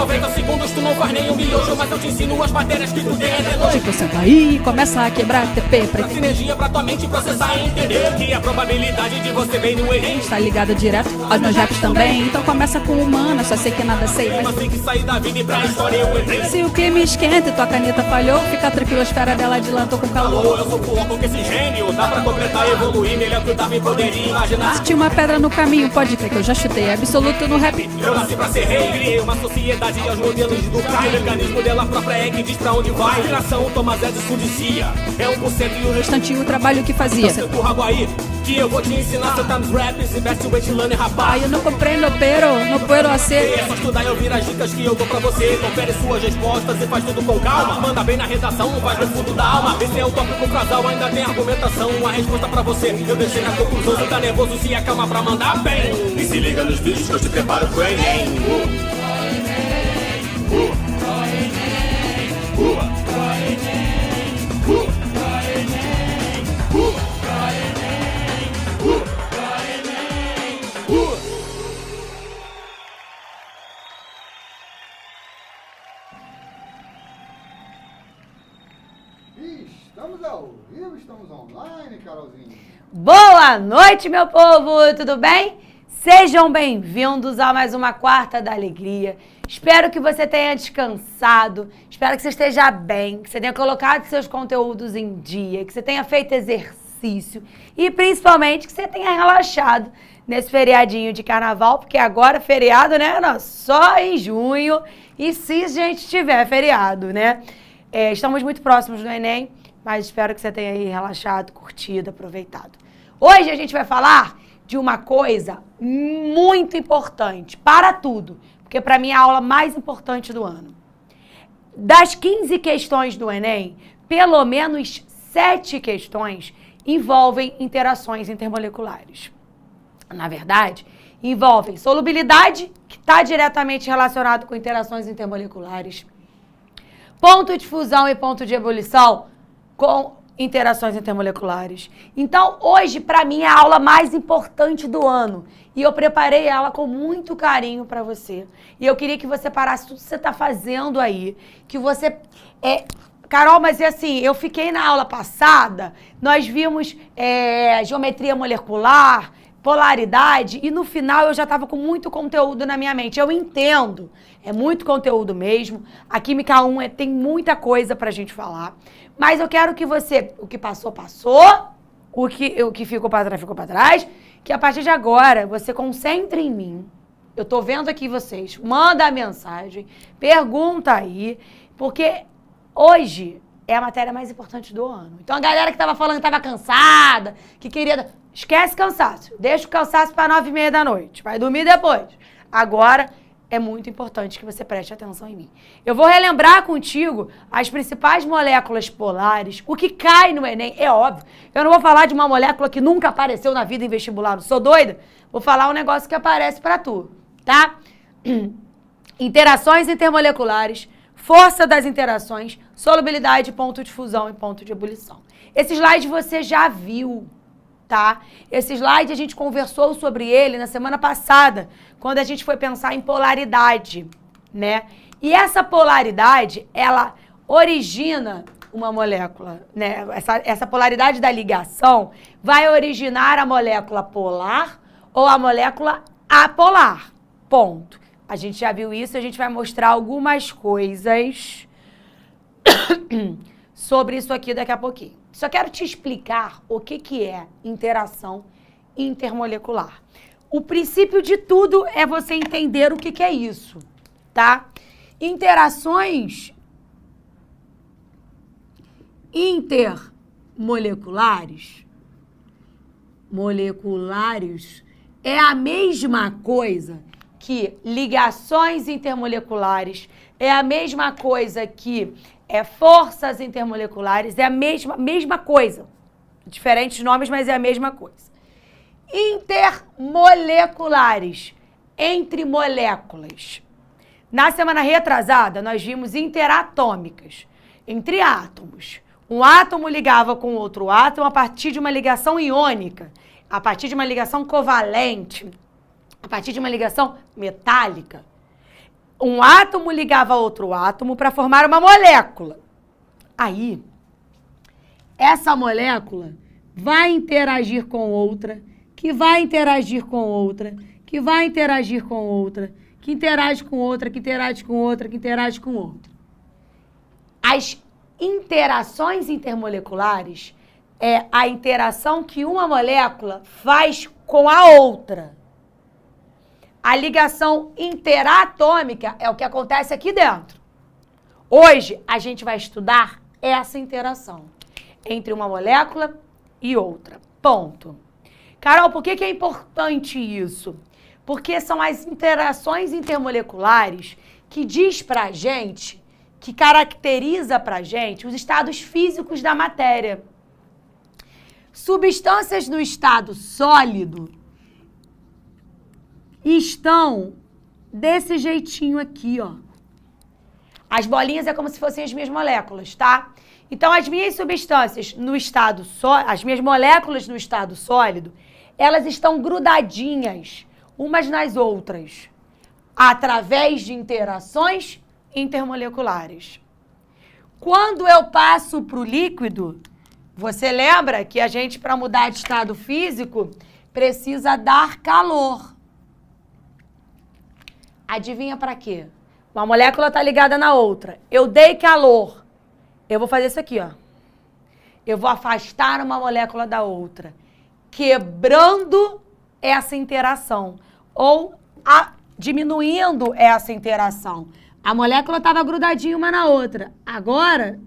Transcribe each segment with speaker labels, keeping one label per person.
Speaker 1: 90 segundos tu não faz nenhum miojo, mas eu te ensino as matérias que tu tem até noite.
Speaker 2: Tipo, senta aí e começa a quebrar TP pra
Speaker 1: Traz energia pra tua mente processar e entender que a probabilidade de você bem no Enem
Speaker 2: estar ligada direto aos meus raps também. Então começa com humana, só sei que nada sei,
Speaker 1: mas tem que sair da vida e pra história eu entrei.
Speaker 2: se o que me esquenta e tua caneta falhou, fica tranquilo, a esfera dela de lã, tô com calor.
Speaker 1: Eu sou louco com esse gênio, dá pra completar e evoluir, melhor que eu tava e poderia imaginar.
Speaker 2: Se tinha uma pedra no caminho, pode crer que eu já chutei absoluto no rap.
Speaker 1: Eu nasci pra ser rei, criei uma sociedade aos modelos do Caio. O mecanismo dela própria é que diz pra onde vai. Geração Thomas Edison dizia, é 1% e o restante
Speaker 2: O trabalho que fazia.
Speaker 1: senta o rabo aí, que eu vou te ensinar. Cê tá nos raps, investe o weightlane, rapaz.
Speaker 2: Eu não comprei no pero, no puedo hacer.
Speaker 1: É só estudar e ouvir as dicas que eu dou pra você. Confere suas respostas e faz tudo com calma. Manda bem na redação, faz no fundo da alma. Esse é o tópico casal, ainda tem argumentação. Uma resposta pra você, eu deixei na conclusão. Você tá nervoso, se acalma pra mandar bem. E se liga nos vídeos que eu te preparo pro Enem.
Speaker 3: Estamos ao vivo, estamos online, Carolzinha.
Speaker 4: Boa noite, meu povo, tudo bem? Sejam bem-vindos a mais uma Quarta da Alegria. Espero que você tenha descansado, espero que você esteja bem, que você tenha colocado seus conteúdos em dia, que você tenha feito exercício e principalmente que você tenha relaxado nesse feriadinho de carnaval, porque agora feriado, né, só em junho, e se a gente tiver feriado, né? Estamos muito próximos do Enem, mas espero que você tenha aí relaxado, curtido, aproveitado. Hoje a gente vai falar de uma coisa muito importante para tudo, porque para mim é a aula mais importante do ano. Das 15 questões do Enem, pelo menos 7 questões envolvem interações intermoleculares. Na verdade, envolvem solubilidade, que está diretamente relacionado com interações intermoleculares, ponto de fusão e ponto de ebulição com interações intermoleculares. Então, hoje, para mim, é a aula mais importante do ano. E eu preparei ela com muito carinho para você. E eu queria que você parasse tudo que você está fazendo aí. Que você... Carol, mas é assim, eu fiquei na aula passada, nós vimos geometria molecular, polaridade, e no final eu já estava com muito conteúdo na minha mente. Eu entendo, é muito conteúdo mesmo. A Química 1 tem muita coisa pra gente falar. Mas eu quero que você, o que passou, passou. O que ficou pra trás, ficou pra trás. Que a partir de agora, você concentre em mim. Eu tô vendo aqui vocês. Manda a mensagem, pergunta aí. Porque hoje é a matéria mais importante do ano. Então a galera que tava falando que tava cansada, que queria... Esquece cansaço. Deixa o cansaço para 9h30 da noite. Vai dormir depois. Agora, é muito importante que você preste atenção em mim. Eu vou relembrar contigo as principais moléculas polares, o que cai no Enem, é óbvio. Eu não vou falar de uma molécula que nunca apareceu na vida em vestibular, não sou doida. Vou falar um negócio que aparece para tu, tá? Interações intermoleculares, força das interações, solubilidade, ponto de fusão e ponto de ebulição. Esse slide você já viu. Tá? Esse slide a gente conversou sobre ele na semana passada, quando a gente foi pensar em polaridade, né? E essa polaridade, ela origina uma molécula, né? Essa polaridade da ligação vai originar a molécula polar ou a molécula apolar, ponto. A gente já viu isso, a gente vai mostrar algumas coisas sobre isso aqui daqui a pouquinho. Só quero te explicar o que é interação intermolecular. O princípio de tudo é você entender o que é isso, tá? Interações intermoleculares, é a mesma coisa que ligações intermoleculares, é a mesma coisa que forças intermoleculares, é a mesma coisa. Diferentes nomes, mas é a mesma coisa. Intermoleculares, entre moléculas. Na semana retrasada, nós vimos interatômicas, entre átomos. Um átomo ligava com outro átomo a partir de uma ligação iônica, a partir de uma ligação covalente, a partir de uma ligação metálica. um átomo ligava a outro átomo para formar uma molécula. Aí, essa molécula vai interagir com outra, que vai interagir com outra, que vai interagir com outra, que interage com outra, que interage com outra, que interage com outra. As interações intermoleculares é a interação que uma molécula faz com a outra. A ligação interatômica é o que acontece aqui dentro. Hoje, a gente vai estudar essa interação entre uma molécula e outra. Ponto. Carol, por que é importante isso? Porque são as interações intermoleculares que diz pra gente, que caracteriza pra gente os estados físicos da matéria. Substâncias no estado sólido estão desse jeitinho aqui, ó. As bolinhas é como se fossem as minhas moléculas, tá? Então, as minhas substâncias no estado sólido, as minhas moléculas no estado sólido, elas estão grudadinhas umas nas outras, através de interações intermoleculares. Quando eu passo para o líquido, você lembra que a gente, para mudar de estado físico, precisa dar calor. Adivinha para quê? Uma molécula está ligada na outra. Eu dei calor. Eu vou fazer isso aqui, ó. Eu vou afastar uma molécula da outra, quebrando essa interação ou diminuindo essa interação. A molécula estava grudadinha uma na outra. Agora,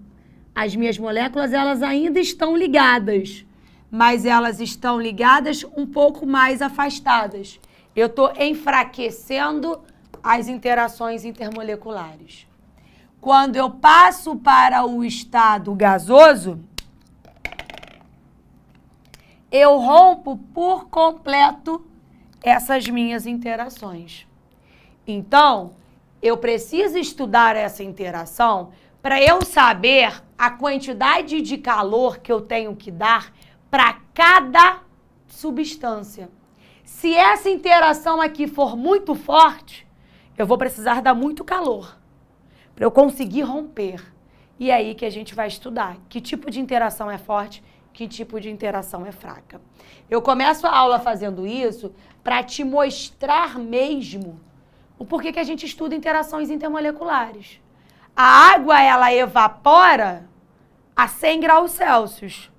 Speaker 4: as minhas moléculas, elas ainda estão ligadas, mas elas estão ligadas um pouco mais afastadas. Eu estou enfraquecendo as interações intermoleculares. Quando eu passo para o estado gasoso, eu rompo por completo essas minhas interações. Então, eu preciso estudar essa interação para eu saber a quantidade de calor que eu tenho que dar para cada substância. Se essa interação aqui for muito forte, eu vou precisar dar muito calor para eu conseguir romper. E é aí que a gente vai estudar que tipo de interação é forte, que tipo de interação é fraca. Eu começo a aula fazendo isso para te mostrar mesmo o porquê que a gente estuda interações intermoleculares. A água, ela evapora a 100 graus Celsius,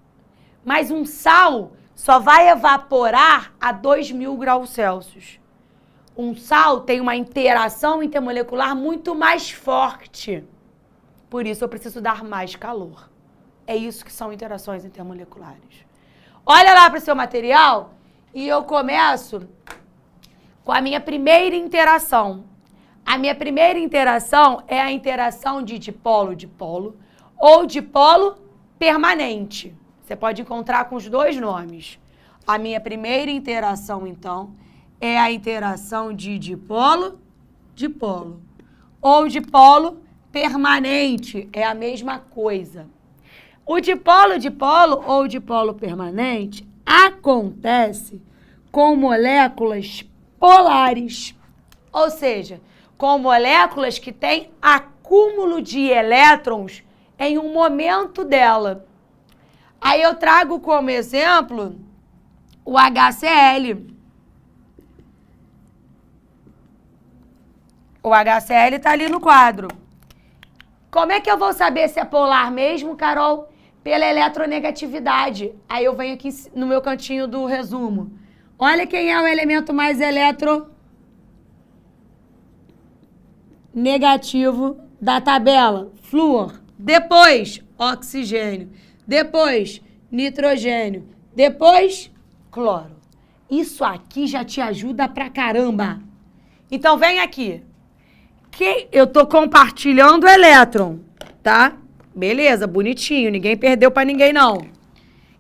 Speaker 4: mas um sal só vai evaporar a 2.000 graus Celsius. Um sal tem uma interação intermolecular muito mais forte. Por isso, eu preciso dar mais calor. É isso que são interações intermoleculares. Olha lá para o seu material e eu começo com a minha primeira interação. A minha primeira interação é a interação de dipolo-dipolo ou dipolo permanente. Você pode encontrar com os dois nomes. A minha primeira interação, então, é a interação de dipolo-dipolo ou dipolo permanente. É a mesma coisa. O dipolo-dipolo ou dipolo permanente acontece com moléculas polares, ou seja, com moléculas que têm acúmulo de elétrons em um momento dela. Aí eu trago como exemplo o HCl. O HCl está ali no quadro. Como é que eu vou saber se é polar mesmo, Carol? Pela eletronegatividade. Aí eu venho aqui no meu cantinho do resumo. Olha quem é o elemento mais eletronegativo da tabela. Flúor. Depois, oxigênio. Depois, nitrogênio. Depois, cloro. Isso aqui já te ajuda pra caramba. Então, vem aqui. Eu tô compartilhando o elétron, tá? Beleza, bonitinho. Ninguém perdeu pra ninguém, não.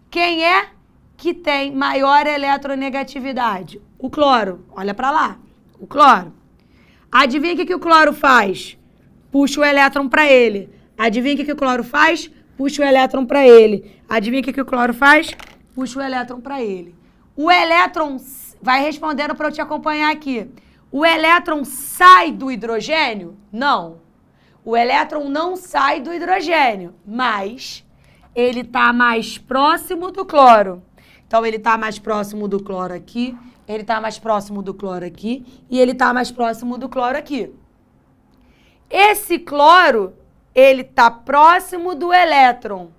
Speaker 4: Quem é que tem maior eletronegatividade? O cloro. Olha pra lá. O cloro. Adivinha o que o cloro faz? Puxa o elétron pra ele. Adivinha o que o cloro faz? Puxa o elétron pra ele. Adivinha o que o cloro faz? Puxa o elétron pra ele. O elétron vai respondendo pra eu te acompanhar aqui. O elétron sai do hidrogênio? Não. O elétron não sai do hidrogênio, mas ele está mais próximo do cloro. Então, ele está mais próximo do cloro aqui, ele está mais próximo do cloro aqui e ele está mais próximo do cloro aqui. Esse cloro, ele está próximo do elétron.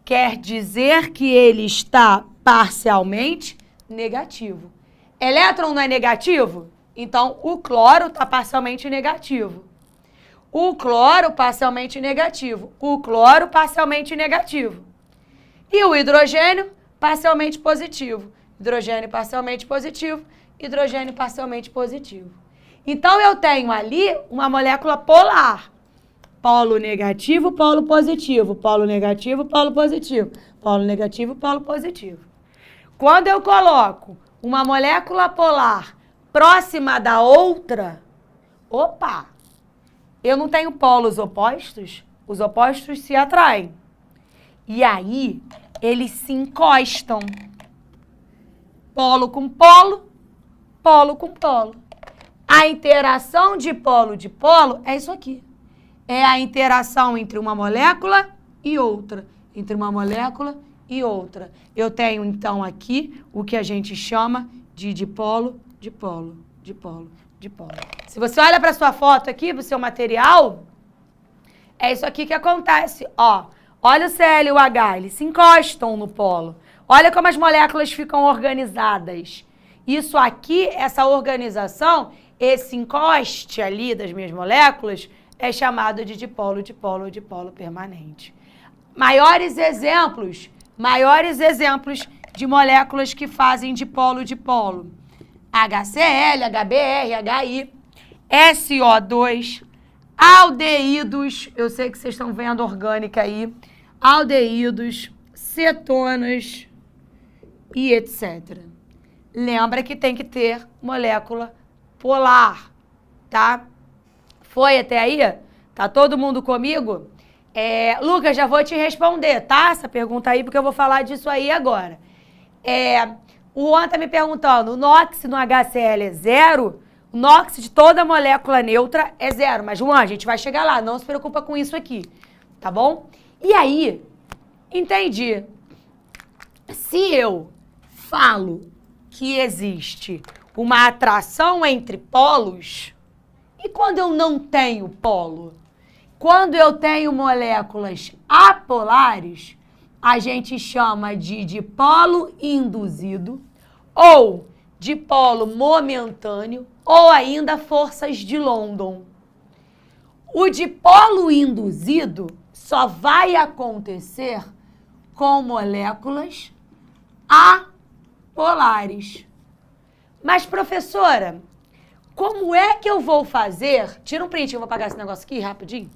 Speaker 4: Quer dizer que ele está parcialmente negativo. Elétron não é negativo? Então, o cloro está parcialmente negativo. O cloro parcialmente negativo. O cloro parcialmente negativo. E o hidrogênio parcialmente positivo. Hidrogênio parcialmente positivo. Hidrogênio parcialmente positivo. Então, eu tenho ali uma molécula polar. Polo negativo, polo positivo. Polo negativo, polo positivo. Polo negativo, polo positivo. Quando eu coloco uma molécula polar próxima da outra, opa! Eu não tenho polos opostos, os opostos se atraem. E aí, eles se encostam. Polo com polo, polo com polo. A interação de polo é isso aqui. É a interação entre uma molécula e outra. Entre uma molécula e outra. Eu tenho, então, aqui o que a gente chama de dipolo, dipolo, dipolo, dipolo. Se você olha para a sua foto aqui, para o seu material, é isso aqui que acontece. Ó, olha o Cl e o H, eles se encostam no polo. Olha como as moléculas ficam organizadas. Isso aqui, essa organização, esse encoste ali das minhas moléculas, é chamado de dipolo, dipolo, dipolo permanente. Maiores exemplos de moléculas que fazem dipolo, dipolo. HCl, HBr, HI, SO2, aldeídos, eu sei que vocês estão vendo orgânica aí, aldeídos, cetonas e etc. Lembra que tem que ter molécula polar, tá? Foi até aí? Tá todo mundo comigo? Lucas, já vou te responder, tá? Essa pergunta aí, porque eu vou falar disso aí agora. O Juan tá me perguntando, o NOx no HCl é zero? O NOx de toda molécula neutra é zero. Mas, Juan, a gente vai chegar lá, não se preocupa com isso aqui, tá bom? E aí, entendi. Se eu falo que existe uma atração entre polos, e quando eu não tenho polo? Quando eu tenho moléculas apolares, a gente chama de dipolo induzido, ou dipolo momentâneo, ou ainda forças de London. O dipolo induzido só vai acontecer com moléculas apolares. Mas, professora, como é que eu vou fazer? Tira um print, eu vou apagar esse negócio aqui rapidinho.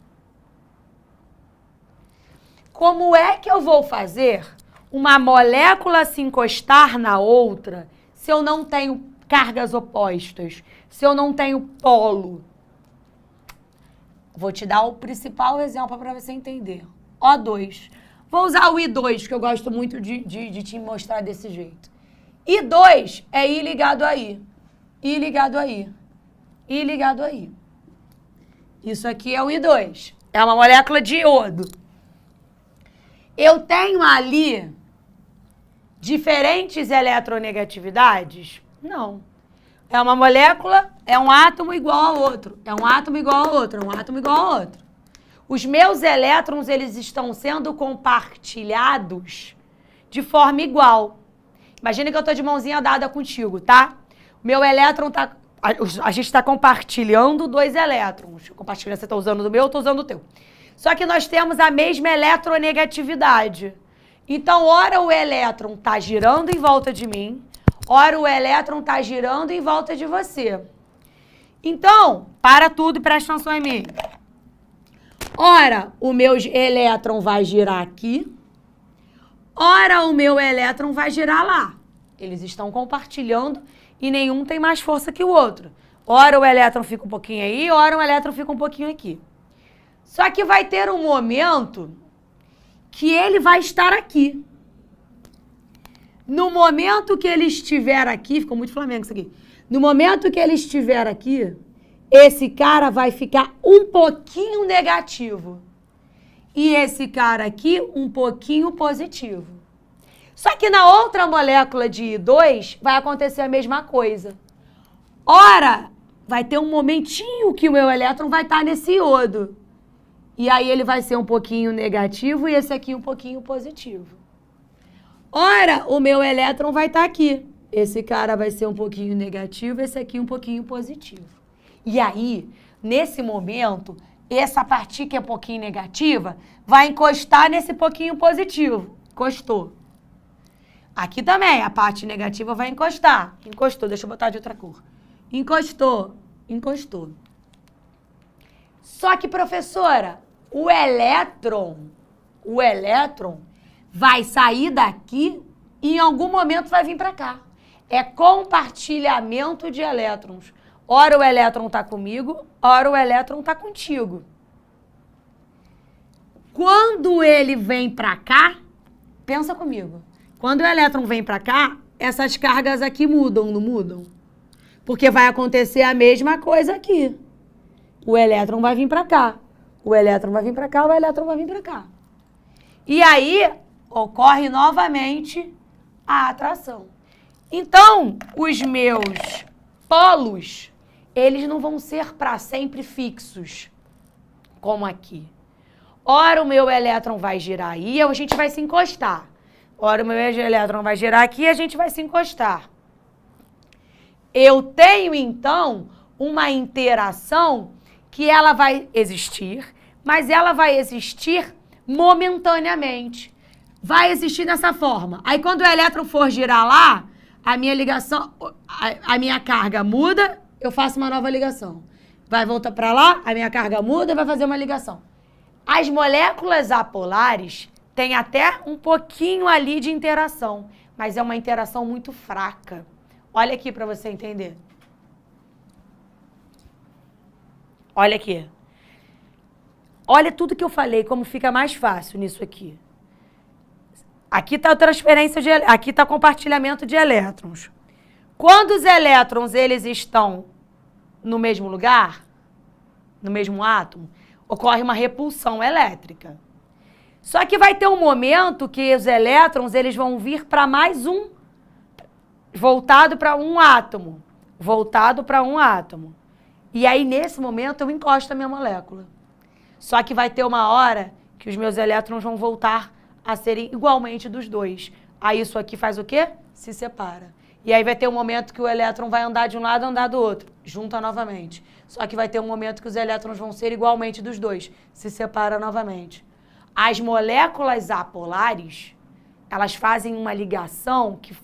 Speaker 4: Como é que eu vou fazer uma molécula se encostar na outra se eu não tenho cargas opostas, se eu não tenho polo? Vou te dar o principal exemplo para você entender. O2. Vou usar o I2, que eu gosto muito de te mostrar desse jeito. I2 é I ligado a I. I ligado a I. I ligado a I. Isso aqui é o I2. É uma molécula de iodo. Eu tenho ali diferentes eletronegatividades? Não. É uma molécula, é um átomo igual ao outro. É um átomo igual ao outro, é um átomo igual ao outro. Os meus elétrons, eles estão sendo compartilhados de forma igual. Imagina que eu estou de mãozinha dada contigo, tá? O meu elétron tá... A gente está compartilhando 2 elétrons. Compartilhando, você está usando do meu, eu estou usando do teu. Só que nós temos a mesma eletronegatividade. Então, ora o elétron está girando em volta de mim, ora o elétron está girando em volta de você. Então, para tudo e presta atenção em mim. Ora, o meu elétron vai girar aqui, ora o meu elétron vai girar lá. Eles estão compartilhando e nenhum tem mais força que o outro. Ora o elétron fica um pouquinho aí, ora o elétron fica um pouquinho aqui. Só que vai ter um momento que ele vai estar aqui. No momento que ele estiver aqui, ficou muito Flamengo isso aqui. No momento que ele estiver aqui, esse cara vai ficar um pouquinho negativo. E esse cara aqui, um pouquinho positivo. Só que na outra molécula de I2, vai acontecer a mesma coisa. Ora, vai ter um momentinho que o meu elétron vai estar nesse iodo. E aí ele vai ser um pouquinho negativo e esse aqui um pouquinho positivo. Ora, o meu elétron vai estar aqui. Esse cara vai ser um pouquinho negativo, esse aqui um pouquinho positivo. E aí, nesse momento, essa partícula que é um pouquinho negativa vai encostar nesse pouquinho positivo. Encostou. Aqui também, a parte negativa vai encostar. Encostou, deixa eu botar de outra cor. Encostou, encostou. Só que, professora, o elétron vai sair daqui e em algum momento vai vir para cá. É compartilhamento de elétrons. Ora o elétron está comigo, ora o elétron está contigo. Quando ele vem para cá, pensa comigo. Quando o elétron vem para cá, essas cargas aqui mudam, não mudam? Porque vai acontecer a mesma coisa aqui. O elétron vai vir para cá. O elétron vai vir para cá, o elétron vai vir para cá. E aí, ocorre novamente a atração. Então, os meus polos, eles não vão ser para sempre fixos, como aqui. Ora, o meu elétron vai girar aí, a gente vai se encostar. Ora, o meu elétron vai girar aqui e a gente vai se encostar. Eu tenho, então, uma interação que ela vai existir, mas ela vai existir momentaneamente. Vai existir dessa forma. Aí, quando o elétron for girar lá, a minha ligação, a minha carga muda, eu faço uma nova ligação. Vai voltar para lá, a minha carga muda e vai fazer uma ligação. As moléculas apolares têm até um pouquinho ali de interação, mas é uma interação muito fraca. Olha aqui para você entender. Olha aqui. Olha tudo que eu falei, como fica mais fácil nisso aqui. Aqui está a transferência de, aqui está compartilhamento de elétrons. Quando os elétrons eles estão no mesmo lugar, no mesmo átomo, ocorre uma repulsão elétrica. Só que vai ter um momento que os elétrons eles vão vir para mais um, voltado para um átomo, voltado para um átomo. E aí nesse momento eu encosto a minha molécula. Só que vai ter uma hora que os meus elétrons vão voltar a serem igualmente dos dois. Aí isso aqui faz o quê? Se separa. E aí vai ter um momento que o elétron vai andar de um lado e andar do outro. Junta novamente. Só que vai ter um momento que os elétrons vão ser igualmente dos dois. Se separa novamente. As moléculas apolares, elas fazem uma ligação que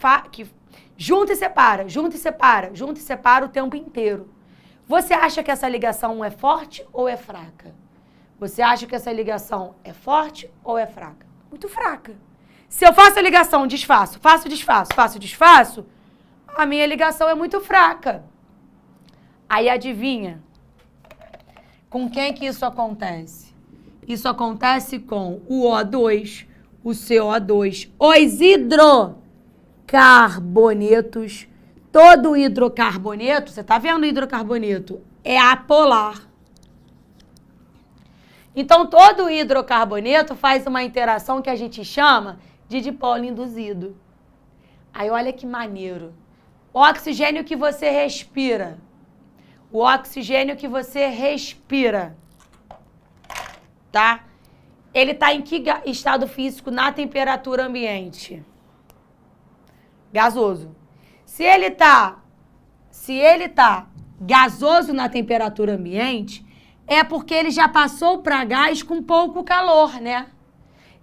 Speaker 4: junta e separa, junta e separa, junta e separa o tempo inteiro. Você acha que essa ligação é forte ou é fraca? Você acha que essa ligação é forte ou é fraca? Muito fraca. Se eu faço a ligação, desfaço, faço, desfaço, faço, desfaço, a minha ligação é muito fraca. Aí adivinha? Com quem que isso acontece? Isso acontece com o O2, o CO2, os hidrocarbonetos. Todo hidrocarboneto, você está vendo o hidrocarboneto? É apolar. Então, todo hidrocarboneto faz uma interação que a gente chama de dipolo induzido. Aí, olha que maneiro. O oxigênio que você respira. O oxigênio que você respira. Tá? Ele está em que estado físico na temperatura ambiente? Gasoso. Se ele tá gasoso na temperatura ambiente, é porque ele já passou para gás com pouco calor, né?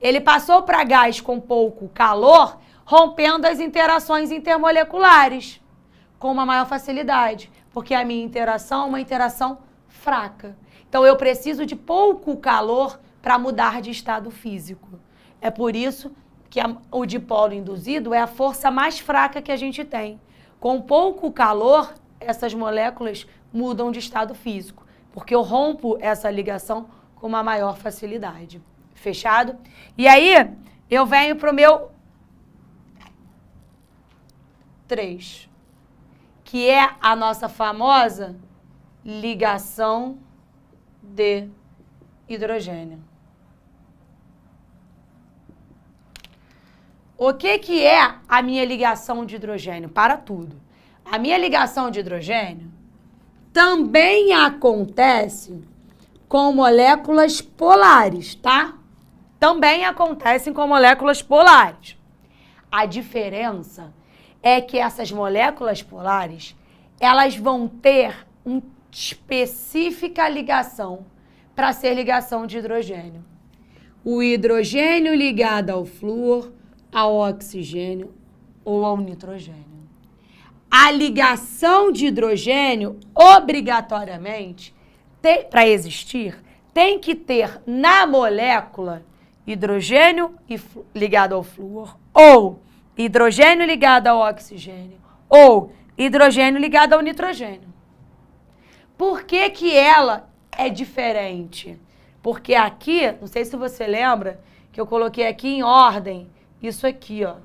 Speaker 4: Ele passou para gás com pouco calor, rompendo as interações intermoleculares com uma maior facilidade, porque a minha interação é uma interação fraca. Então, eu preciso de pouco calor para mudar de estado físico. É por isso que o dipolo induzido é a força mais fraca que a gente tem. Com pouco calor, essas moléculas mudam de estado físico, porque eu rompo essa ligação com uma maior facilidade. Fechado? E aí, eu venho para o meu 3, que é a nossa famosa ligação de hidrogênio. O que é a minha ligação de hidrogênio? Para tudo. A minha ligação de hidrogênio também acontece com moléculas polares, tá? Também acontecem com moléculas polares. A diferença é que essas moléculas polares, elas vão ter uma específica ligação para ser ligação de hidrogênio. O hidrogênio ligado ao flúor, ao oxigênio ou ao nitrogênio. A ligação de hidrogênio, obrigatoriamente, para existir, tem que ter na molécula hidrogênio ligado ao flúor, ou hidrogênio ligado ao oxigênio, ou hidrogênio ligado ao nitrogênio. Por que que ela é diferente? Porque aqui, não sei se você lembra, que eu coloquei aqui em ordem, isso aqui, ó.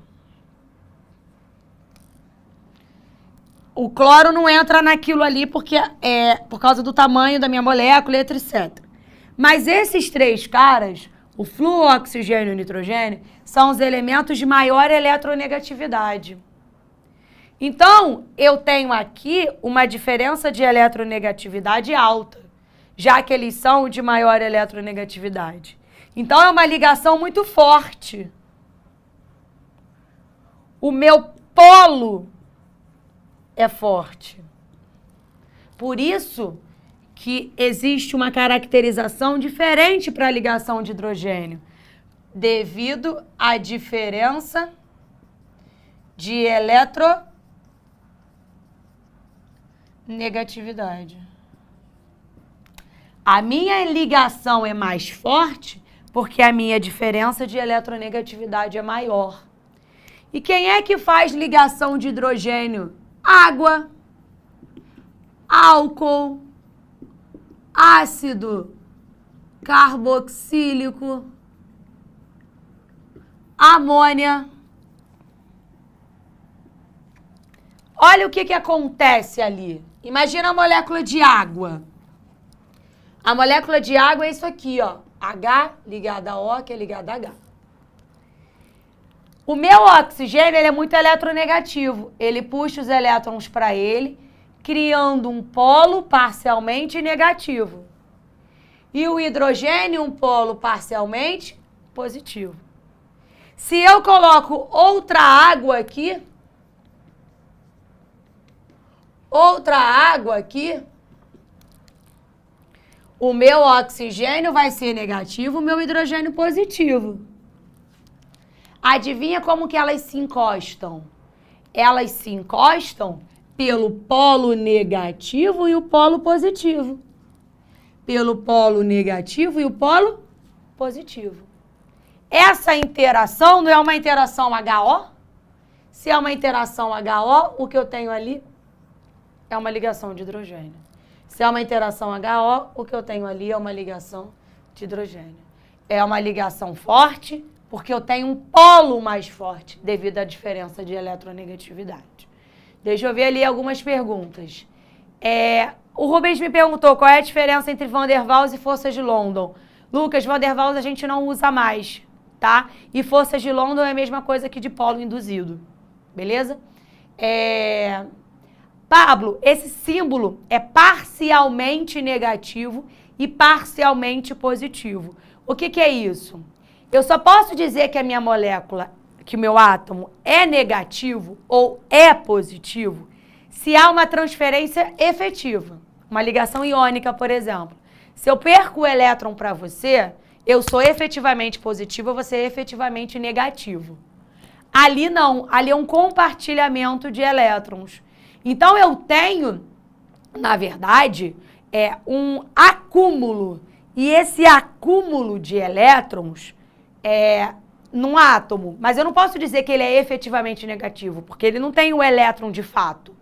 Speaker 4: O cloro não entra naquilo ali porque é por causa do tamanho da minha molécula, etc. Mas esses três caras, o flúor, o oxigênio e o nitrogênio, são os elementos de maior eletronegatividade. Então, eu tenho aqui uma diferença de eletronegatividade alta, já que eles são de maior eletronegatividade. Então, é uma ligação muito forte. O meu polo é forte. Por isso que existe uma caracterização diferente para a ligação de hidrogênio, devido à diferença de eletronegatividade. A minha ligação é mais forte porque a minha diferença de eletronegatividade é maior. E quem é que faz ligação de hidrogênio? Água, álcool, ácido carboxílico, amônia. Olha o que acontece ali. Imagina a molécula de água. A molécula de água é isso aqui, ó. H ligada a O, que é ligada a H. O meu oxigênio ele é muito eletronegativo. Ele puxa os elétrons para ele, criando um polo parcialmente negativo. E o hidrogênio, um polo parcialmente positivo. Se eu coloco outra água aqui, o meu oxigênio vai ser negativo, o meu hidrogênio positivo. Adivinha como que elas se encostam? Elas se encostam pelo polo negativo e o polo positivo. Pelo polo negativo e o polo positivo. Essa interação não é uma interação HO? Se é uma interação HO, o que eu tenho ali é uma ligação de hidrogênio. Se é uma interação HO, o que eu tenho ali é uma ligação de hidrogênio. É uma ligação forte, porque eu tenho um polo mais forte devido à diferença de eletronegatividade. Deixa eu ver ali algumas perguntas. O Rubens me perguntou qual é a diferença entre Van der Waals e forças de London. Lucas, Van der Waals a gente não usa mais, tá? E forças de London é a mesma coisa que de polo induzido, beleza? Pablo, esse símbolo é parcialmente negativo e parcialmente positivo. O que é isso? Eu só posso dizer que a minha molécula, que o meu átomo é negativo ou é positivo se há uma transferência efetiva, uma ligação iônica, por exemplo. Se eu perco o elétron para você, eu sou efetivamente positivo, você é efetivamente negativo. Ali não, ali é um compartilhamento de elétrons. Então eu tenho, na verdade, um acúmulo. E esse acúmulo de elétrons num átomo, mas eu não posso dizer que ele é efetivamente negativo, porque ele não tem o elétron de fato.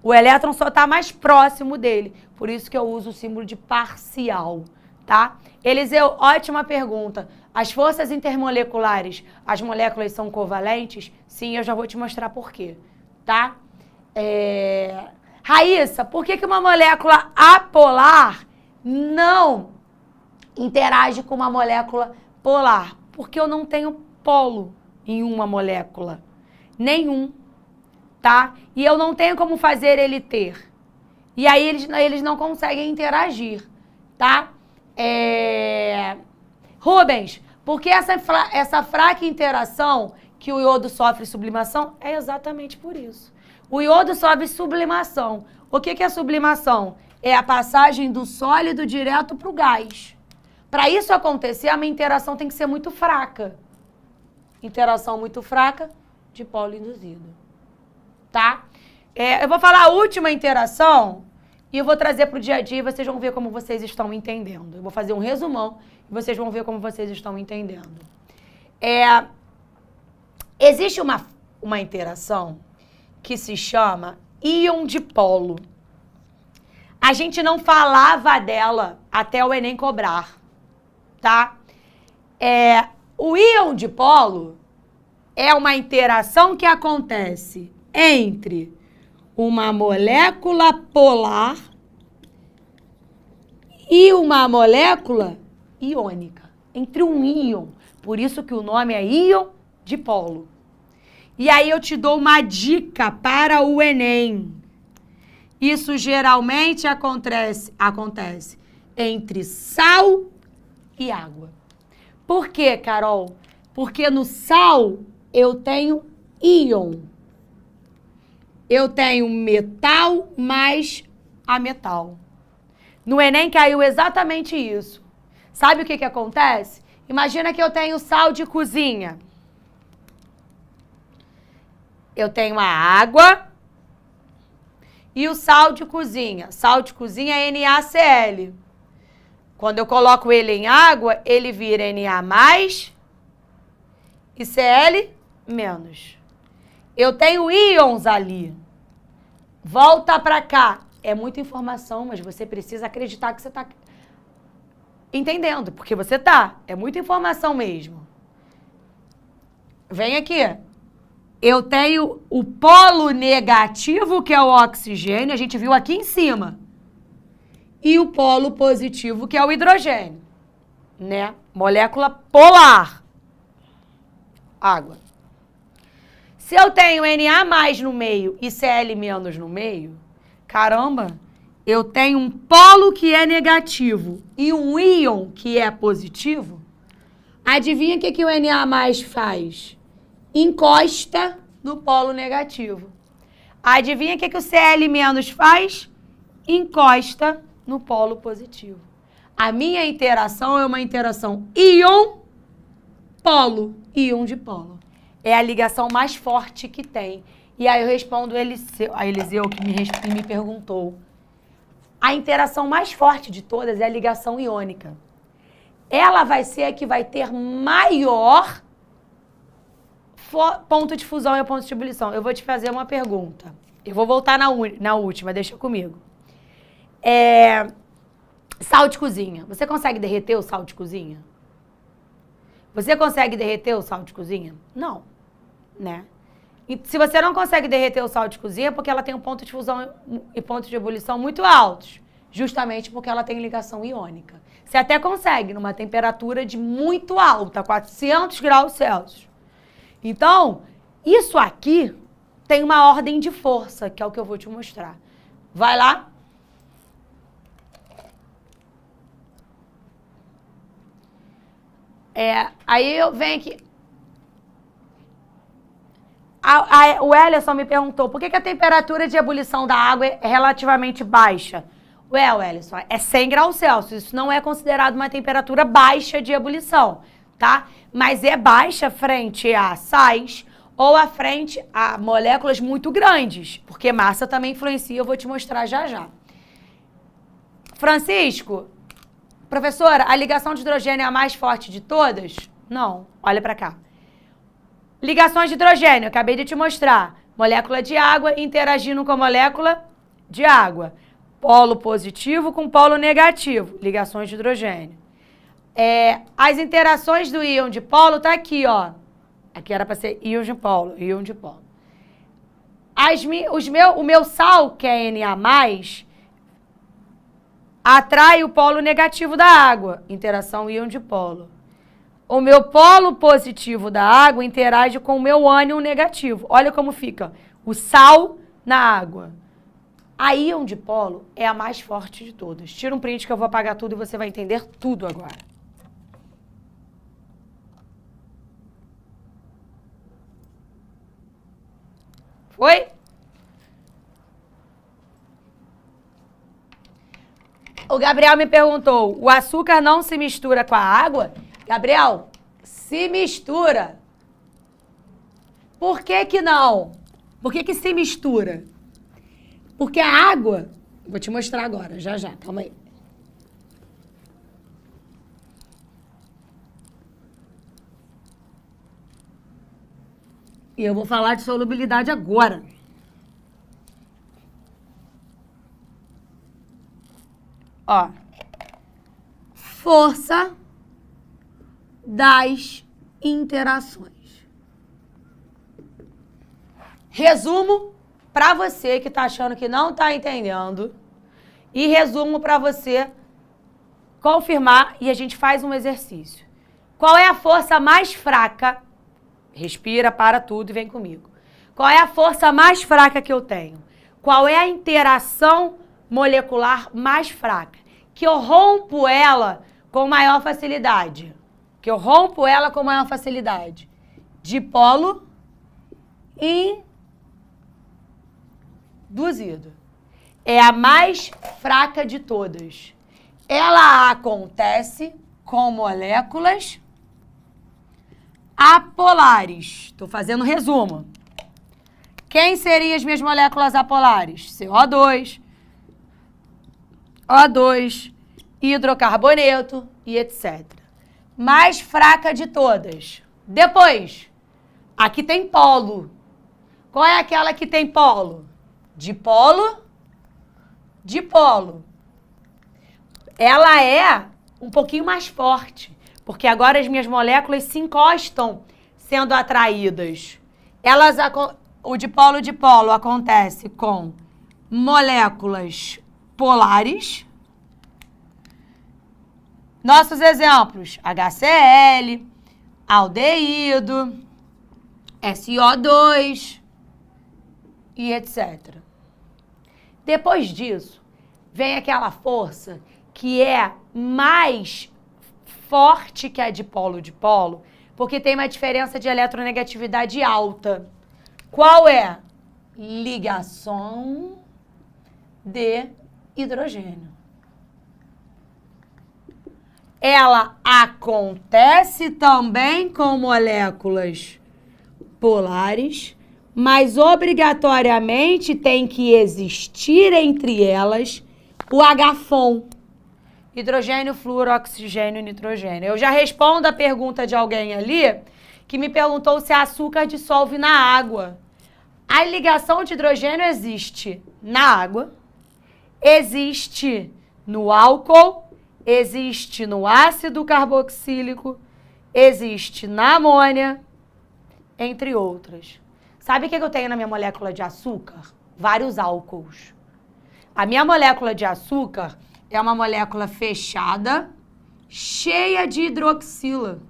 Speaker 4: O elétron só está mais próximo dele, por isso que eu uso o símbolo de parcial, tá? Eliseu, ótima pergunta. As forças intermoleculares, as moléculas são covalentes? Sim, eu já vou te mostrar por quê, tá? Raíssa, por que uma molécula apolar não interage com uma molécula polar? Porque eu não tenho polo em uma molécula. Nenhum. Tá? E eu não tenho como fazer ele ter. E aí eles não conseguem interagir. Tá? Rubens, por que essa fraca interação que o iodo sofre sublimação? É exatamente por isso. O iodo sofre sublimação. O que é sublimação? É a passagem do sólido direto para o gás. Para isso acontecer, a minha interação tem que ser muito fraca. Interação muito fraca de polo induzido. Tá? Eu vou falar a última interação e eu vou trazer para o dia a dia e vocês vão ver como vocês estão entendendo. Eu vou fazer um resumão e vocês vão ver como vocês estão entendendo. Existe uma interação que se chama íon dipolo. A gente não falava dela até o Enem cobrar, tá? O íon dipolo é uma interação que acontece entre uma molécula polar e uma molécula iônica. Entre um íon. Por isso que o nome é íon dipolo. E aí eu te dou uma dica para o Enem. Isso geralmente acontece entre sal e água. Por quê, Carol? Porque no sal eu tenho íon. Eu tenho metal mais ametal. No Enem caiu exatamente isso. Sabe o que acontece? Imagina que eu tenho sal de cozinha. Eu tenho a água e o sal de cozinha. Sal de cozinha é NaCl. Quando eu coloco ele em água, ele vira Na+, e Cl-. Eu tenho íons ali. Volta pra cá. É muita informação, mas você precisa acreditar que você tá entendendo, porque você tá. É muita informação mesmo. Vem aqui. Eu tenho o polo negativo, que é o oxigênio, a gente viu aqui em cima. E o polo positivo, que é o hidrogênio, né? Molécula polar. Água. Se eu tenho Na+ no meio e Cl- no meio, caramba, eu tenho um polo que é negativo e um íon que é positivo. Adivinha o que o Na+ faz? Encosta no polo negativo. Adivinha o que o Cl- faz? Encosta no polo positivo. A minha interação é uma interação íon-polo, íon dipolo. É a ligação mais forte que tem. E aí eu respondo a Eliseu que me perguntou. A interação mais forte de todas é a ligação iônica. Ela vai ser a que vai ter maior ponto de fusão e ponto de ebulição. Eu vou te fazer uma pergunta. Eu vou voltar na última, deixa comigo. Sal de cozinha. Você consegue derreter o sal de cozinha? Você consegue derreter o sal de cozinha? Não, né? E se você não consegue derreter o sal de cozinha, é porque ela tem um ponto de fusão e ponto de ebulição muito altos. Justamente porque ela tem ligação iônica. Você até consegue numa temperatura de muito alta, 400 graus Celsius. Então, isso aqui tem uma ordem de força, que é o que eu vou te mostrar. Vai lá. Aí eu venho aqui. O Ellison me perguntou por que a temperatura de ebulição da água é relativamente baixa. Ellison, é 100 graus Celsius. Isso não é considerado uma temperatura baixa de ebulição, tá? Mas é baixa frente a sais ou frente a moléculas muito grandes, porque massa também influencia, eu vou te mostrar já já. Francisco, professora, a ligação de hidrogênio é a mais forte de todas? Não, olha pra cá. Ligações de hidrogênio, acabei de te mostrar. Molécula de água interagindo com a molécula de água. Polo positivo com polo negativo. Ligações de hidrogênio. As interações do íon dipolo tá aqui, ó. Aqui era para ser íon dipolo, íon dipolo. O meu sal, que é Na+, atrai o polo negativo da água, interação íon-dipolo. O meu polo positivo da água interage com o meu ânion negativo. Olha como fica o sal na água. A íon-dipolo é a mais forte de todas. Tira um print que eu vou apagar tudo e você vai entender tudo agora. Foi? O Gabriel me perguntou, o açúcar não se mistura com a água? Gabriel, se mistura. Por que que não? Por que que se mistura? Porque a água... Vou te mostrar agora, já, calma aí. E eu vou falar de solubilidade agora. Ó. Força das interações. Resumo para você que tá achando que não tá entendendo e resumo para você confirmar e a gente faz um exercício. Qual é a força mais fraca? Respira, para tudo e vem comigo. Qual é a força mais fraca que eu tenho? Qual é a interação molecular mais fraca? Que eu rompo ela com maior facilidade. Dipolo induzido. É a mais fraca de todas. Ela acontece com moléculas apolares. Estou fazendo resumo. Quem seriam as minhas moléculas apolares? CO2, O2, hidrocarboneto e etc. Mais fraca de todas. Depois, aqui tem polo. Qual é aquela que tem polo? Dipolo. Ela é um pouquinho mais forte, porque agora as minhas moléculas se encostam sendo atraídas. O dipolo acontece com moléculas polares. Nossos exemplos, HCl, aldeído, SO2 e etc. Depois disso, vem aquela força que é mais forte que a dipolo-dipolo, porque tem uma diferença de eletronegatividade alta. Qual é? Ligação de hidrogênio. Ela acontece também com moléculas polares, mas obrigatoriamente tem que existir entre elas o H-FON. Hidrogênio, flúor, oxigênio, nitrogênio. Eu já respondo a pergunta de alguém ali que me perguntou se açúcar dissolve na água. A ligação de hidrogênio existe na água, existe no álcool, existe no ácido carboxílico, existe na amônia, entre outras. Sabe o que eu tenho na minha molécula de açúcar? Vários álcools. A minha molécula de açúcar é uma molécula fechada, cheia de hidroxila.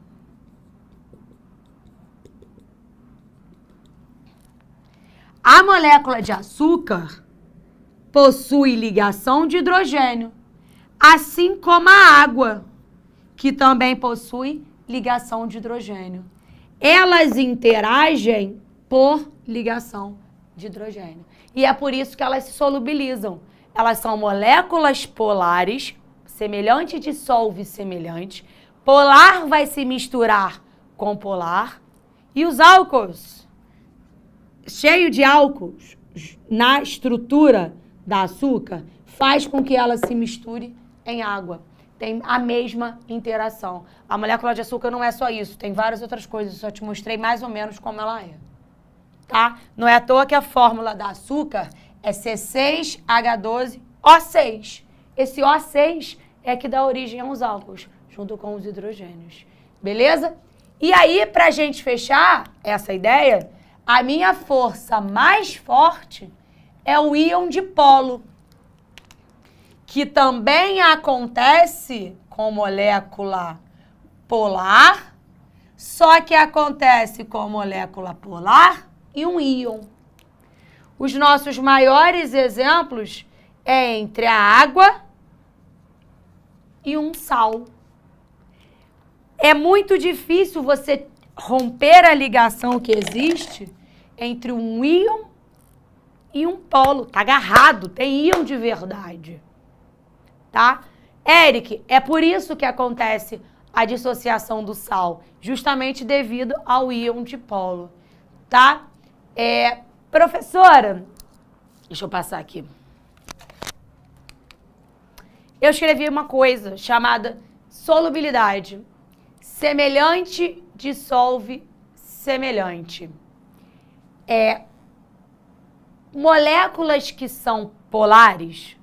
Speaker 4: A molécula de açúcar possui ligação de hidrogênio, assim como a água, que também possui ligação de hidrogênio. Elas interagem por ligação de hidrogênio. E é por isso que elas se solubilizam. Elas são moléculas polares, semelhante dissolve semelhante. Polar vai se misturar com polar. E os álcools, cheio de álcools na estrutura da açúcar, faz com que ela se misture em água. Tem a mesma interação. A molécula de açúcar não é só isso, tem várias outras coisas. Eu só te mostrei mais ou menos como ela é. Tá? Não é à toa que a fórmula da açúcar é C6H12O6. Esse O6 é que dá origem aos álcools, junto com os hidrogênios. Beleza? E aí, pra gente fechar essa ideia, a minha força mais forte é o íon dipolo, que também acontece com molécula polar, só que acontece com molécula polar e um íon. Os nossos maiores exemplos é entre a água e um sal. É muito difícil você romper a ligação que existe entre um íon e um polo. Tá agarrado, tem íon de verdade. Tá? Eric, é por isso que acontece a dissociação do sal, justamente devido ao íon dipolo. Tá? Professora, deixa eu passar aqui. Eu escrevi uma coisa chamada solubilidade. Semelhante dissolve semelhante. Moléculas que são polares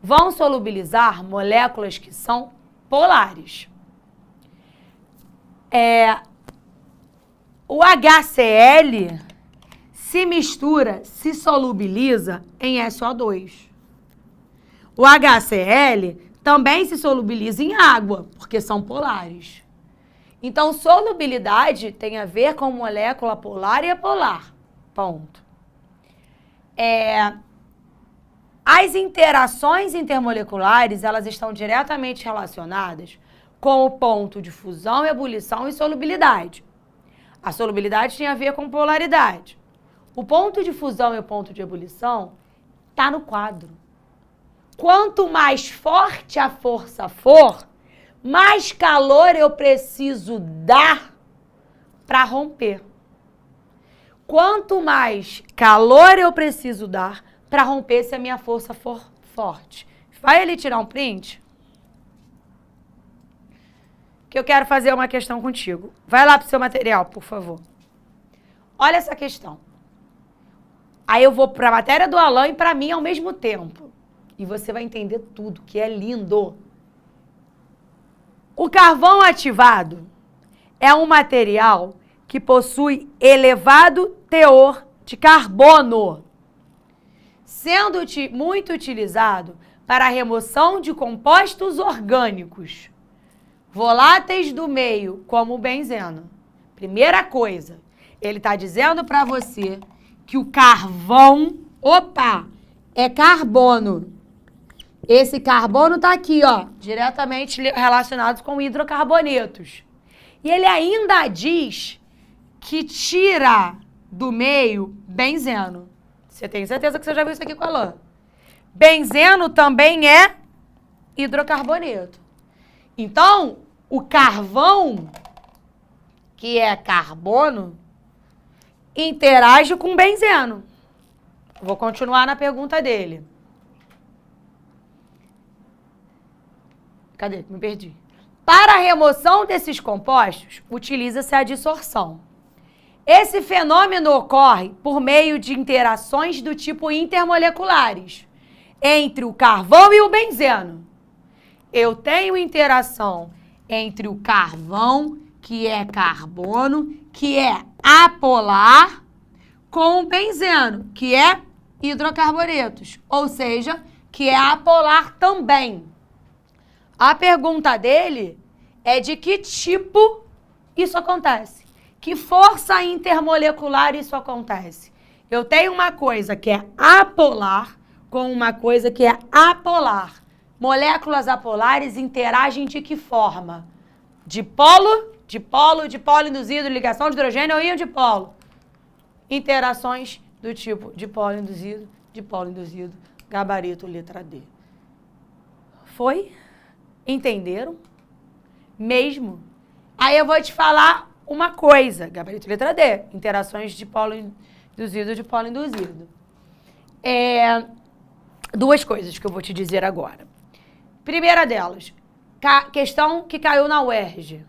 Speaker 4: vão solubilizar moléculas que são polares. O HCl se mistura, se solubiliza em SO2. O HCl também se solubiliza em água, porque são polares. Então, solubilidade tem a ver com molécula polar e apolar. Ponto. As interações intermoleculares, elas estão diretamente relacionadas com o ponto de fusão, ebulição e solubilidade. A solubilidade tem a ver com polaridade. O ponto de fusão e o ponto de ebulição está no quadro. Quanto mais forte a força for, mais calor eu preciso dar para romper. Quanto mais calor eu preciso dar para romper se a minha força for forte. Vai ali tirar um print? Que eu quero fazer uma questão contigo. Vai lá pro seu material, por favor. Olha essa questão. Aí eu vou para a matéria do Alan e para mim ao mesmo tempo. E você vai entender tudo, que é lindo. O carvão ativado é um material que possui elevado teor de carbono, sendo muito utilizado para a remoção de compostos orgânicos, voláteis do meio, como o benzeno. Primeira coisa, ele está dizendo para você que o carvão, é carbono. Esse carbono está aqui, ó, diretamente relacionado com hidrocarbonetos. E ele ainda diz que tira do meio benzeno. Você tem certeza que você já viu isso aqui com a Alain? Benzeno também é hidrocarboneto. Então, o carvão, que é carbono, interage com benzeno. Vou continuar na pergunta dele. Cadê? Me perdi. Para a remoção desses compostos, utiliza-se a dissorção. Esse fenômeno ocorre por meio de interações do tipo intermoleculares entre o carvão e o benzeno. Eu tenho interação entre o carvão, que é carbono, que é apolar, com o benzeno, que é hidrocarbonetos, ou seja, que é apolar também. A pergunta dele é de que tipo isso acontece? Que força intermolecular isso acontece? Eu tenho uma coisa que é apolar com uma coisa que é apolar. Moléculas apolares interagem de que forma? Dipolo induzido, ligação de hidrogênio ou íon dipolo. Interações do tipo dipolo induzido, gabarito letra D. Foi? Entenderam? Mesmo? Aí eu vou te falar uma coisa. Gabarito letra D. Interações de dipolo induzido. Duas coisas que eu vou te dizer agora. Primeira delas, questão que caiu na UERJ.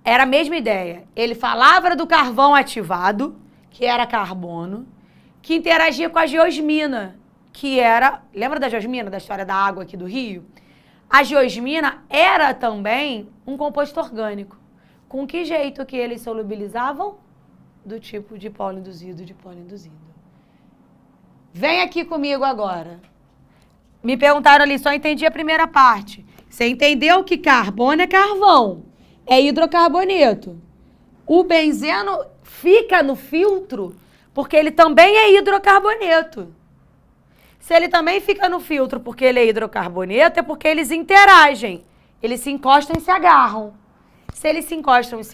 Speaker 4: Era a mesma ideia. Ele falava do carvão ativado, que era carbono, que interagia com a geosmina, que era... Lembra da geosmina, da história da água aqui do Rio? A geosmina era também um composto orgânico. Com que jeito que eles solubilizavam? do tipo de polo induzido, Vem aqui comigo agora. Me perguntaram ali, só entendi a primeira parte. Você entendeu que carbono é carvão, é hidrocarboneto. O benzeno fica no filtro porque ele também é hidrocarboneto. Se ele também fica no filtro porque ele é hidrocarboneto, é porque eles interagem. Eles se encostam e se agarram. Se eles se encostam e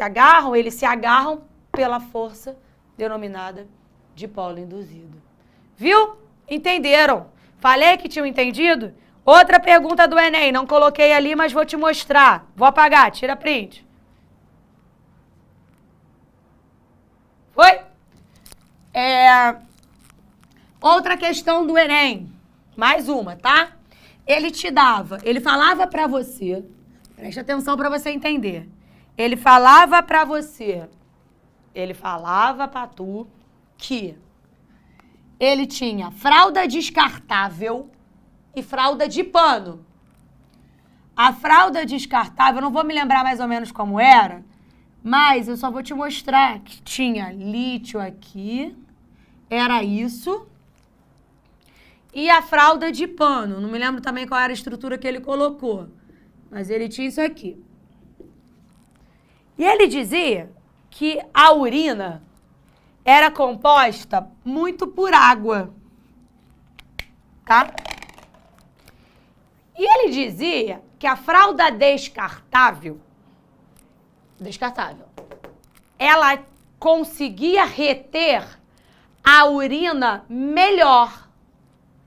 Speaker 4: se agarram pela força denominada de polo induzido. Viu? Entenderam? Falei que tinham entendido? Outra pergunta do Enem. Não coloquei ali, mas vou te mostrar. Vou apagar. Tira print. Foi? Outra questão do Enem. Mais uma, tá? Ele falava pra você, preste atenção pra você entender. Ele falava pra tu que ele tinha fralda descartável e fralda de pano. A fralda descartável, eu não vou me lembrar mais ou menos como era, mas eu só vou te mostrar que tinha lítio aqui, era isso. E a fralda de pano, não me lembro também qual era a estrutura que ele colocou, mas ele tinha isso aqui. E ele dizia que a urina era composta muito por água, tá? E ele dizia que a fralda descartável, ela conseguia reter a urina melhor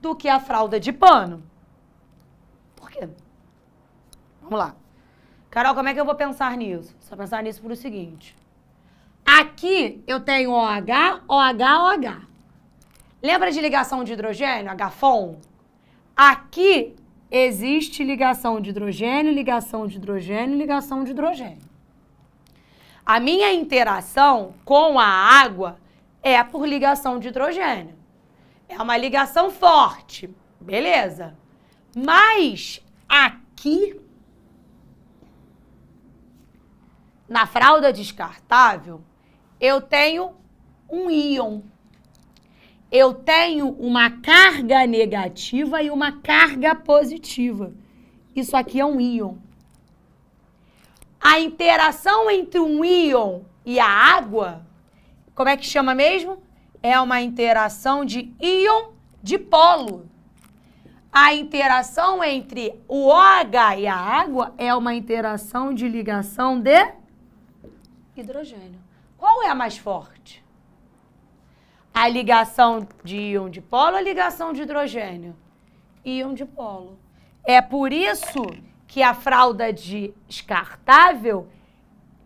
Speaker 4: do que a fralda de pano. Por quê? Vamos lá. Carol, como é que eu vou pensar nisso? Só pensar nisso por o seguinte. Aqui eu tenho OH, OH, OH. Lembra de ligação de hidrogênio, HFON? Aqui existe ligação de hidrogênio, ligação de hidrogênio, ligação de hidrogênio. A minha interação com a água é por ligação de hidrogênio. É uma ligação forte, beleza? Mas aqui, na fralda descartável, eu tenho um íon. Eu tenho uma carga negativa e uma carga positiva. Isso aqui é um íon. A interação entre um íon e a água, como é que chama mesmo? É uma interação de íon dipolo. A interação entre o OH e a água é uma interação de ligação de hidrogênio. Qual é a mais forte? A ligação de íon dipolo ou a ligação de hidrogênio? Íon dipolo. É por isso que a fralda descartável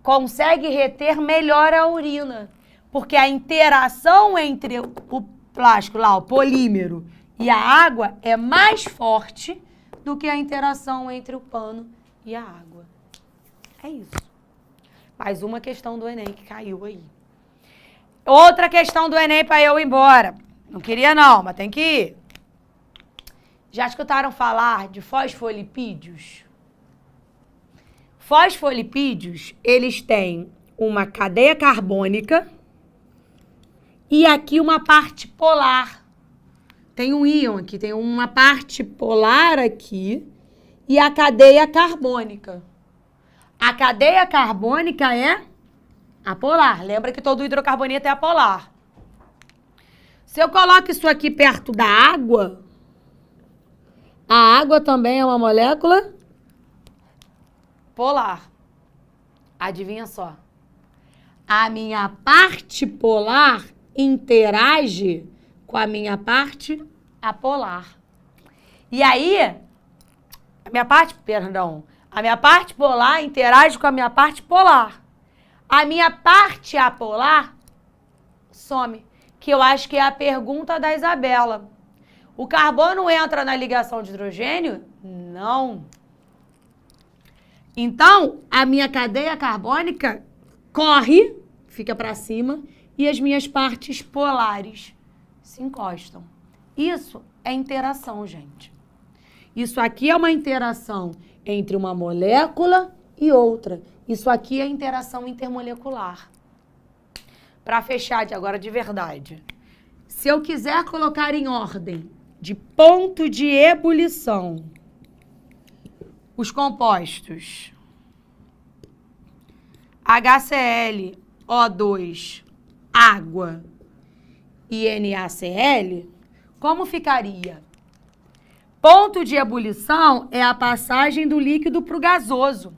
Speaker 4: consegue reter melhor a urina. Porque a interação entre o plástico lá, o polímero, e a água é mais forte do que a interação entre o pano e a água. É isso. Mais uma questão do Enem que caiu aí. Outra questão do Enem para eu ir embora. Não queria não, mas tem que ir. Já escutaram falar de fosfolipídios? Fosfolipídios, eles têm uma cadeia carbônica e aqui uma parte polar. Tem um íon aqui, tem uma parte polar aqui e a cadeia carbônica. A cadeia carbônica é apolar. Lembra que todo hidrocarboneto é apolar. Se eu coloco isso aqui perto da água, a água também é uma molécula polar. Adivinha só. A minha parte polar interage com a minha parte apolar. E aí, a minha parte polar interage com a minha parte polar. A minha parte apolar some, que eu acho que é a pergunta da Isabela. O carbono entra na ligação de hidrogênio? Não. Então, a minha cadeia carbônica corre, fica para cima, e as minhas partes polares se encostam. Isso é interação, gente. Isso aqui é uma interação entre uma molécula e outra. Isso aqui é interação intermolecular. para fechar de agora de verdade. Se eu quiser colocar em ordem de ponto de ebulição os compostos HCl, O2, água e NaCl, como ficaria? Ponto de ebulição é a passagem do líquido para o gasoso.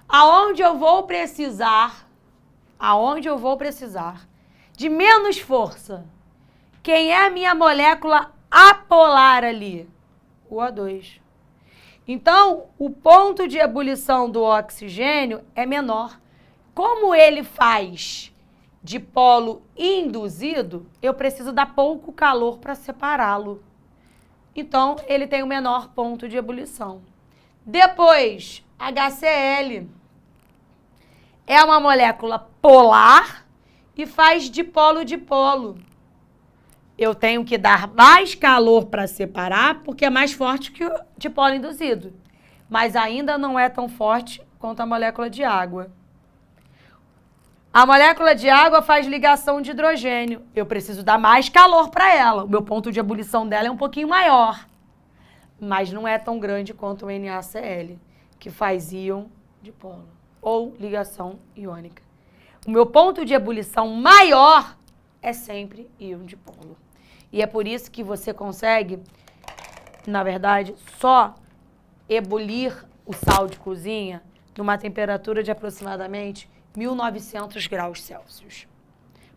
Speaker 4: Aonde eu vou precisar de menos força? Quem é a minha molécula apolar ali? O O2. Então, o ponto de ebulição do oxigênio é menor. Como ele faz dipolo induzido, eu preciso dar pouco calor para separá-lo. Então, ele tem o menor ponto de ebulição. Depois, HCl é uma molécula polar e faz dipolo-dipolo. Eu tenho que dar mais calor para separar, porque é mais forte que o dipolo induzido. Mas ainda não é tão forte quanto a molécula de água. A molécula de água faz ligação de hidrogênio. Eu preciso dar mais calor para ela. O meu ponto de ebulição dela é um pouquinho maior. Mas não é tão grande quanto o NaCl, que faz íon dipolo, ou ligação iônica. O meu ponto de ebulição maior é sempre íon dipolo. E é por isso que você consegue, na verdade, só ebulir o sal de cozinha numa temperatura de aproximadamente 1900 graus Celsius.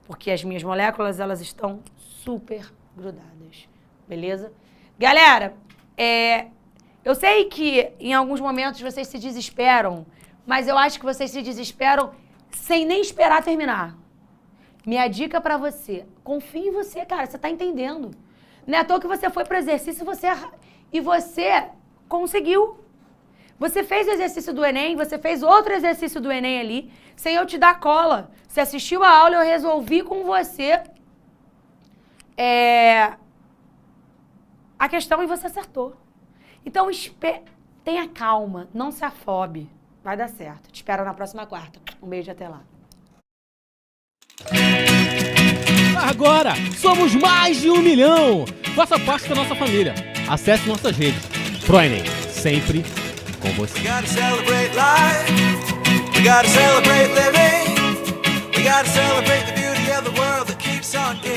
Speaker 4: Porque as minhas moléculas, elas estão super grudadas. Beleza? Galera, eu sei que em alguns momentos vocês se desesperam, mas eu acho que vocês se desesperam sem nem esperar terminar. Minha dica pra você, confie em você, cara, você tá entendendo. Não é à toa que você foi pro exercício e você conseguiu. Você fez o exercício do Enem, você fez outro exercício do Enem ali, sem eu te dar cola. Você assistiu a aula, eu resolvi com você a questão e você acertou. Então, tenha calma, não se afobe. Vai dar certo. Te espero na próxima quarta. Um beijo e até lá.
Speaker 1: Agora, somos mais de 1 milhão! Faça parte da nossa família. Acesse nossas redes. ProEnem, sempre com você.
Speaker 5: We gotta celebrate life. We gotta celebrate living. We gotta celebrate the beauty of the world that keeps on giving.